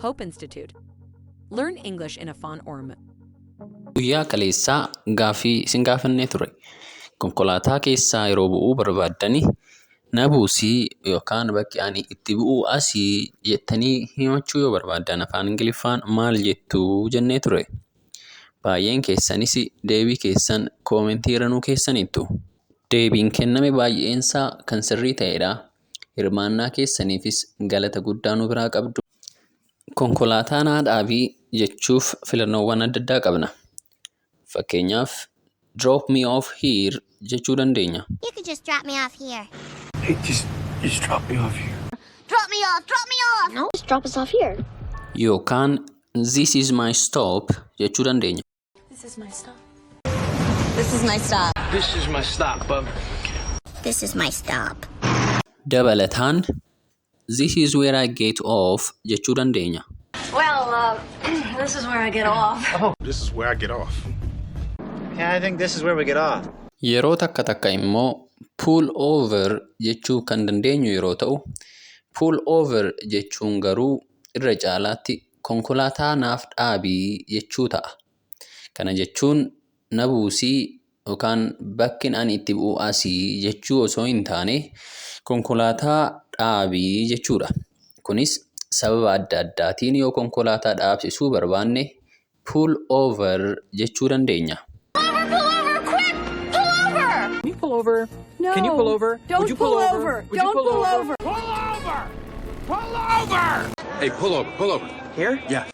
Hope Institute. Learn English in Afaan Oromoo. Guyyaa kaleessaa gaaffii isin gaafannee ture. Konkolaataa keessaa yeroo bu'uu barbaaddani na buusii yookaan bakki ani itti bu'u asii jettanii himachuu yoo barbaaddan afaan Ingiliffaan maal jettuu jennee ture. Baay'een keessanis deebii keessan koomentii irra nuu keessaniittu. Deebiin kenname baay'eensaa kan sirrii ta'edha. Hirmaannaa keessaniifis galata guddaa nu biraa qabdu. Konkolaataa naa dhaabii jechuuf filannoowwan adda addaa qabna. Fakkeenyaaf drop me off here jechuu dandeenya. You could just drop me off here. Hey, just drop me off here. Drop me off! Drop me off! No, just drop us off here. Yookaan this is my stop jechuu dandeenya. This is my stop. This is my stop. This is my stop, bub. This is my stop. Dabalataan this is where I get off jechuu dandeenya. Well, this is where I get off. Oh, this is where I get off. Yeah, I think this is where we get off. Yeroo takka takka immoo pull over jechuu kan dandeenyu yeroo ta'u, pull over jechuun garuu irra caalaatti konkolaataa naaf dhaabii jechuu ta'a. Kana jechuun na buusii yookaan bakki ani itti bu'u asii jechuu osoo hin taane konkolaataa dhaabii jechuudha. Kunis sababa adda addaatiin yoo konkolaataa dhaabsisuu barbaanne pull over jechuu dandeenya. Pull over! Quick! Pull over! Can you pull over? No. Can you pull over? Don't Would you pull over. Would you Don't pull pull over? over. Pull over! Pull over! Hey, pull over, pull over. Here? Yeah.